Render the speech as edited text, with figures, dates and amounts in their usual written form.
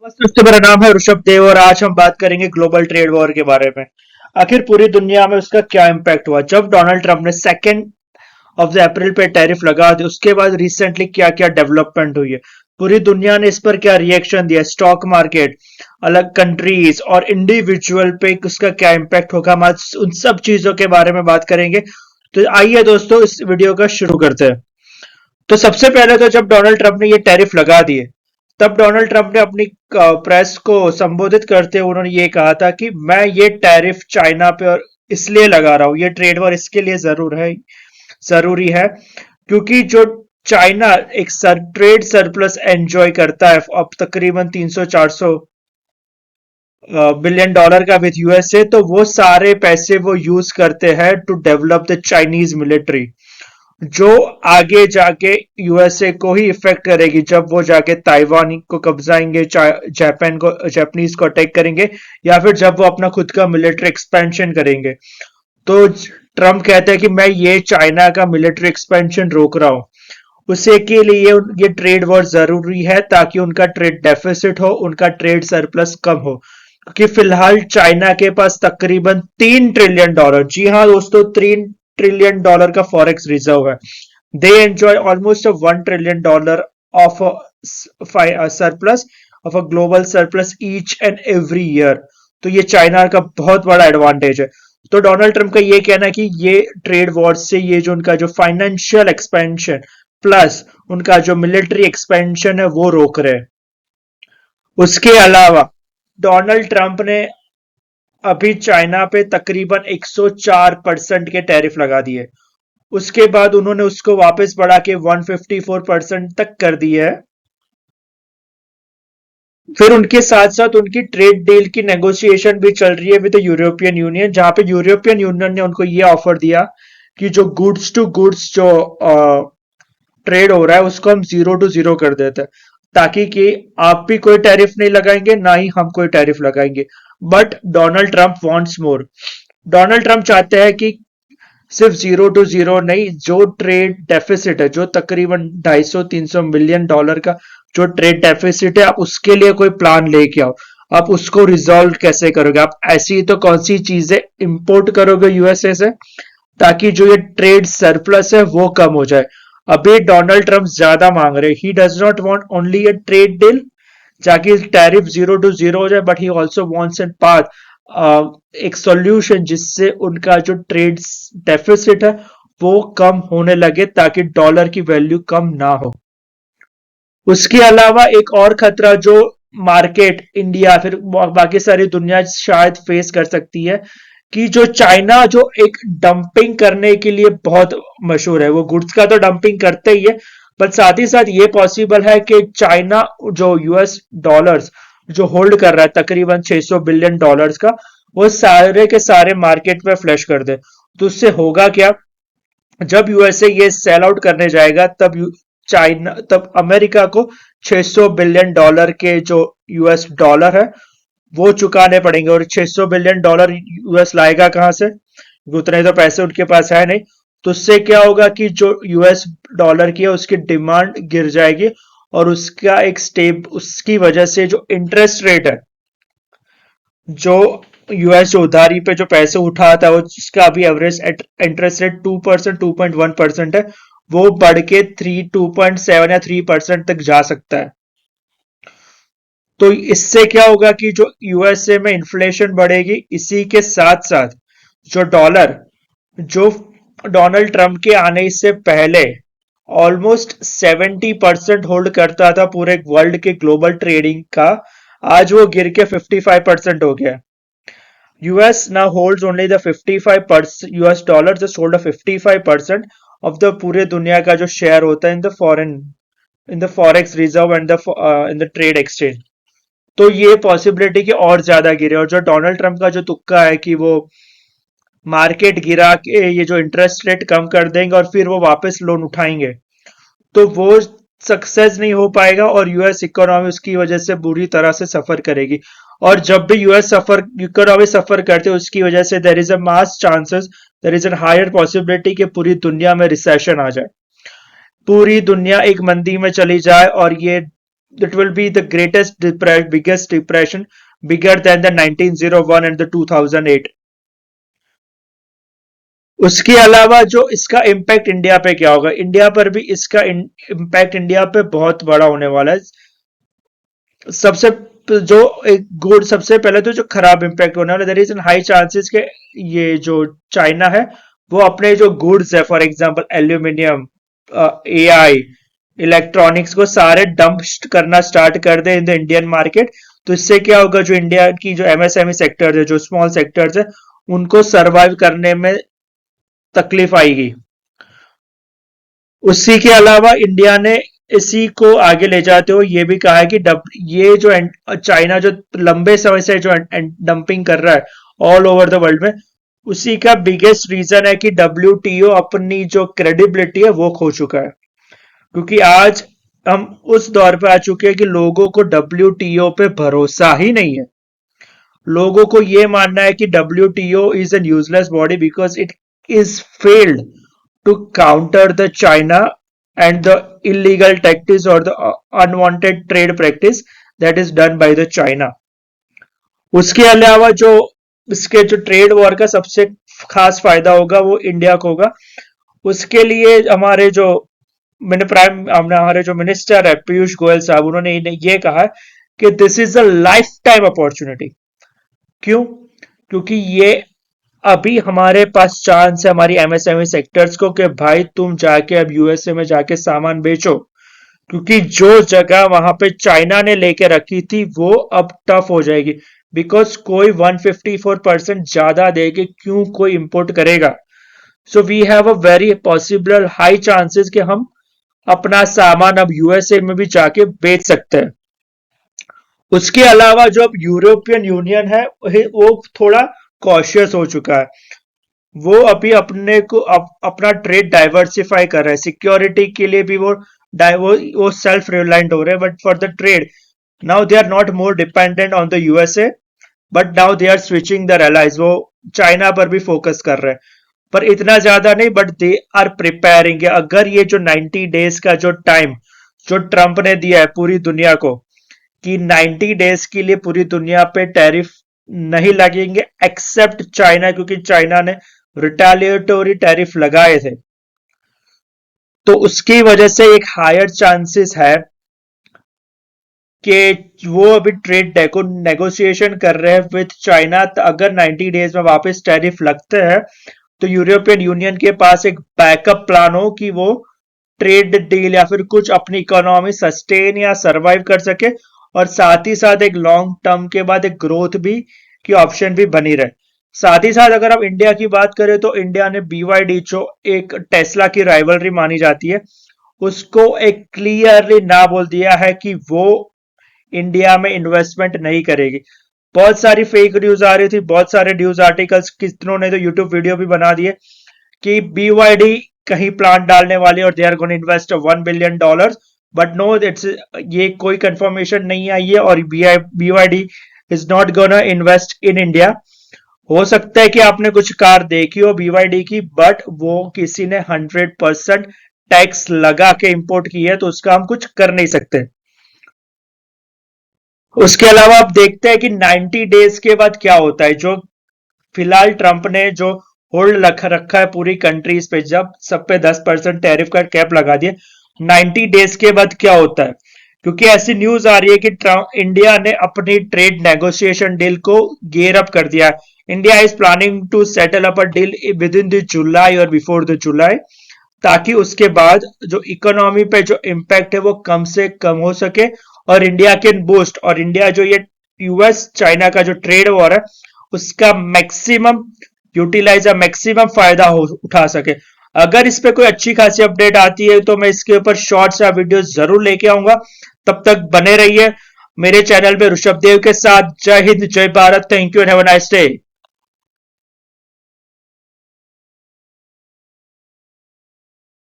दोस्तों, मेरा नाम है ऋषभ देव और आज हम बात करेंगे ग्लोबल ट्रेड वॉर के बारे में। आखिर पूरी दुनिया में उसका क्या इम्पैक्ट हुआ जब डोनाल्ड ट्रंप ने 2 अप्रैल पे टैरिफ लगा दी। उसके बाद रिसेंटली क्या क्या डेवलपमेंट हुई है, पूरी दुनिया ने इस पर क्या रिएक्शन दिया, स्टॉक मार्केट, अलग कंट्रीज और इंडिविजुअल पे उसका क्या इम्पैक्ट होगा। हम आज उन सब चीजों के बारे में बात करेंगे। तो आइए दोस्तों, इस वीडियो का शुरू करते हैं। तो सबसे पहले तो जब डोनाल्ड ट्रंप ने ये टैरिफ लगा दिए, तब डोनाल्ड ट्रंप ने अपनी प्रेस को संबोधित करते हुए उन्होंने ये कहा था कि मैं ये टैरिफ चाइना पे और इसलिए लगा रहा हूं, ये ट्रेड वॉर इसके लिए जरूरी है क्योंकि जो चाइना एक ट्रेड सरप्लस एंजॉय करता है अब तकरीबन 300-400 बिलियन डॉलर का विद यूएसए, तो वो सारे पैसे वो यूज करते हैं to develop the Chinese military, जो आगे जाके यूएसए को ही इफेक्ट करेगी जब वो जाके ताइवान को कब्जाएंगे, जापानीज को अटैक करेंगे, या फिर जब वो अपना खुद का मिलिट्री एक्सपेंशन करेंगे। तो ट्रम्प कहते हैं कि मैं ये चाइना का मिलिट्री एक्सपेंशन रोक रहा हूं। उसे के लिए ये ट्रेड वॉर जरूरी है ताकि उनका ट्रेड डेफिसिट हो, उनका ट्रेड सरप्लस कम हो, क्योंकि फिलहाल चाइना के पास तकरीबन $3 ट्रिलियन, जी हाँ दोस्तों, $3 ट्रिलियन का फॉरेक्स रिजर्व है। They enjoy almost $1 trillion of surplus, of a global surplus each and every year. तो ये चाइना का बहुत बड़ा एडवांटेज है। तो डोनाल्ड ट्रंप का ये कहना है कि ये ट्रेड वॉर से ये जो उनका जो फाइनेंशियल एक्सपेंशन प्लस उनका जो मिलिट्री एक्सपेंशन है वो रोक रहे हैं। उसके अलावा डोनाल्ड ट्रंप ने अभी चाइना पे तकरीबन 104% के टैरिफ लगा दिए। उसके बाद उन्होंने उसको वापस बढ़ा के 154% तक कर दिया है। फिर उनके साथ साथ उनकी ट्रेड डील की नेगोशिएशन भी चल रही है विद यूरोपियन यूनियन, जहां पे यूरोपियन यूनियन ने उनको ये ऑफर दिया कि जो गुड्स टू गुड्स जो ट्रेड हो रहा है उसको हम 0 to 0 कर देते हैं, ताकि कि आप भी कोई टैरिफ नहीं लगाएंगे ना ही हम कोई टैरिफ लगाएंगे। But Donald Trump wants more. Donald Trump चाहते हैं कि सिर्फ 0 to 0 नहीं, जो ट्रेड डेफिसिट है, जो तकरीबन 250-300 मिलियन डॉलर का जो ट्रेड डेफिसिट है, आप उसके लिए कोई प्लान लेके आओ। आप उसको रिजॉल्व कैसे करोगे? आप ऐसी तो कौन सी चीजें इंपोर्ट करोगे यूएसए से ताकि जो ये ट्रेड सरप्लस है वो कम हो जाए। अभी डोनाल्ड ट्रंप ज्यादा मांग रहे, he does not want only a trade deal ताकि टैरिफ 0 to 0 हो जाए, but he also wants an path, एक सॉल्यूशन जिससे उनका जो ट्रेड डेफिसिट है वो कम होने लगे ताकि डॉलर की वैल्यू कम ना हो। उसके अलावा एक और खतरा जो मार्केट इंडिया फिर बाकी सारी दुनिया शायद फेस कर सकती है, कि जो चाइना जो एक डंपिंग करने के लिए बहुत मशहूर है, वो गुड्स का तो डंपिंग करते ही है, पर साथ ही साथ ये पॉसिबल है कि चाइना जो यूएस डॉलर्स जो होल्ड कर रहा है तकरीबन $600 बिलियन का, वो सारे के सारे मार्केट में फ्लैश कर दे। तो उससे होगा क्या, जब यूएसए ये सेल आउट करने जाएगा तब अमेरिका को $600 बिलियन के जो यूएस डॉलर है वो चुकाने पड़ेंगे। और $600 बिलियन यूएस लाएगा कहां से? उतने तो पैसे उनके पास है नहीं। तो उससे क्या होगा कि जो यूएस डॉलर की है उसकी डिमांड गिर जाएगी, और उसका एक स्टेप उसकी वजह से जो इंटरेस्ट रेट है, जो यूएस जो उधारी पे जो पैसे उठाता है, वो जिसका अभी एवरेज इंटरेस्ट रेट 2%, 2.1% है, वो बढ़ के 2.7 या 3% तक जा सकता है। तो इससे क्या होगा कि जो यूएसए में इन्फ्लेशन बढ़ेगी, इसी के साथ साथ जो डॉलर, जो डोनाल्ड ट्रंप के आने से पहले ऑलमोस्ट 70% होल्ड करता था पूरे वर्ल्ड के ग्लोबल ट्रेडिंग का, आज वो गिर के 55% हो गया। US now holds only the 55%, US dollar just hold 55% of the पूरे दुनिया का जो शेयर होता है in the forex reserve and the in the trade exchange. तो ये पॉसिबिलिटी कि और ज्यादा गिरे, और जो डोनाल्ड ट्रंप का जो तुक्का है कि वो मार्केट गिरा के ये जो इंटरेस्ट रेट कम कर देंगे और फिर वो वापस लोन उठाएंगे, तो वो सक्सेस नहीं हो पाएगा और यूएस इकोनॉमी उसकी वजह से बुरी तरह से सफर करेगी। और जब भी यूएस इकोनॉमी सफर करते है उसकी वजह से there is a mass chances, there is a higher possibility कि पूरी दुनिया में रिसेशन आ जाए, पूरी दुनिया एक मंदी में चली जाए और ये that will be the biggest depression, bigger than the 1901 and the 2008. उसके अलावा जो इसका इम्पैक्ट इंडिया पे क्या होगा, इंडिया पर भी इसका इम्पैक्ट इंडिया पे बहुत बड़ा होने वाला है। सबसे जो एक गुड, सबसे पहले तो जो खराब इम्पैक्ट होने वाला, there is an high chances के ये जो चाइना है वो अपने जो गुड्स है, for example aluminium, AI, electronics को सारे डंप करना स्टार्ट कर दे इन द इंडियन मार्केट। तो इससे क्या होगा, जो इंडिया की जो एमएसएमई सेक्टर्स है, जो स्मॉल सेक्टर्स है, उनको सरवाइव करने में तकलीफ आएगी। उसी के अलावा इंडिया ने इसी को आगे ले जाते हुए ये भी कहा है कि ये जो चाइना जो लंबे समय से जो डंपिंग कर रहा है ऑल ओवर द वर्ल्ड में, उसी का बिगेस्ट रीजन है कि WTO अपनी जो क्रेडिबिलिटी है वो खो चुका है। क्योंकि आज हम उस दौर पे आ चुके हैं कि लोगों को WTO पे भरोसा ही नहीं है। लोगों को ये मानना है कि WTO is an useless body because it is failed to counter the China and the illegal tactics or the unwanted trade practice that is done by the China. उसके अलावा जो इसके जो ट्रेड वॉर का सबसे खास फायदा होगा वो इंडिया को होगा। उसके लिए हमारे जो हमारे जो मिनिस्टर है पीयूष गोयल साहब, उन्होंने ये कहा कि this is a life time opportunity. क्यों? क्योंकि ये अभी हमारे पास चांस है हमारी एमएसएमई सेक्टर्स को कि भाई तुम जाके अब यूएसए में जाके सामान बेचो, क्योंकि जो जगह वहां पे चाइना ने लेके रखी थी वो अब टफ हो जाएगी। बिकॉज कोई 154% ज्यादा देके क्यों कोई इंपोर्ट करेगा। So we have a very possible high chances कि हम अपना सामान अब यूएसए में भी जाके बेच सकते हैं। उसके अलावा जो अब यूरोपियन यूनियन है वो थोड़ा कॉशियस हो चुका है। वो अभी अपने को अपना ट्रेड डाइवर्सिफाई कर रहा है। सिक्योरिटी के लिए भी वो सेल्फ रिलायंट हो रहे हैं, but for the trade now they are not more dependent on the USA, but now they are switching the allies. वो चाइना पर भी फोकस कर रहे हैं, पर इतना ज्यादा नहीं, बट दे आर प्रिपेयरिंग। अगर ये जो 90 डेज का जो टाइम जो ट्रंप ने दिया है पूरी दुनिया को कि 90 डेज के लिए पूरी दुनिया पे टैरिफ नहीं लगेंगे एक्सेप्ट चाइना, क्योंकि चाइना ने रिटेलिएटरी टैरिफ लगाए थे, तो उसकी वजह से एक हायर चांसेस है कि वो अभी ट्रेड डेको नेगोशिएशन कर रहे हैं विद चाइना। अगर 90 डेज में वापस टैरिफ लगते हैं तो यूरोपियन यूनियन के पास एक बैकअप प्लान हो कि वो ट्रेड डील या फिर कुछ अपनी इकोनॉमी सस्टेन या सरवाइव कर सके, और साथ ही साथ एक लॉन्ग टर्म के बाद एक ग्रोथ भी की ऑप्शन भी बनी रहे। साथ ही साथ अगर हम इंडिया की बात करें तो इंडिया ने BYD जो एक टेस्ला की राइवलरी मानी जाती है, उसको एक क्लियरली ना बोल दिया है कि वो इंडिया में इन्वेस्टमेंट नहीं करेगी। बहुत सारी फेक न्यूज आ रही थी, बहुत सारे न्यूज आर्टिकल्स कितनों ने तो यूट्यूब वीडियो भी बना दिए कि BYD कहीं प्लांट डालने वाली और they are going invest $1 billion, but no, it's ये कोई कंफर्मेशन नहीं आई है और BYD is not gonna invest in India. हो सकता है कि आपने कुछ कार देखी हो BYD की, बट वो किसी ने 100% टैक्स लगा के इंपोर्ट की है, तो उसका हम कुछ कर नहीं सकते। उसके अलावा आप देखते हैं कि 90 डेज के बाद क्या होता है। जो फिलहाल ट्रंप ने जो होल्ड रखा है पूरी कंट्रीज पे, जब सब पे 10% टैरिफ का कैप लगा दिया, 90 डेज के बाद क्या होता है, क्योंकि ऐसी न्यूज आ रही है कि इंडिया ने अपनी ट्रेड नेगोशिएशन डील को गेयर अप कर दिया। India is planning to settle up a deal within the July और बिफोर द जुलाई, ताकि उसके बाद जो इकोनॉमी पे जो इम्पैक्ट है वो कम से कम हो सके और इंडिया कैन बूस्ट, और इंडिया जो ये यूएस चाइना का जो ट्रेड वॉर है उसका मैक्सिमम यूटिलाइज मैक्सिमम फायदा उठा सके। अगर इस पे कोई अच्छी खासी अपडेट आती है तो मैं इसके ऊपर शॉर्ट्स या वीडियो जरूर लेके आऊंगा। तब तक बने रहिए मेरे चैनल पे ऋषभ देव के साथ। जय हिंद, जय Bharat, thank you and have a nice day.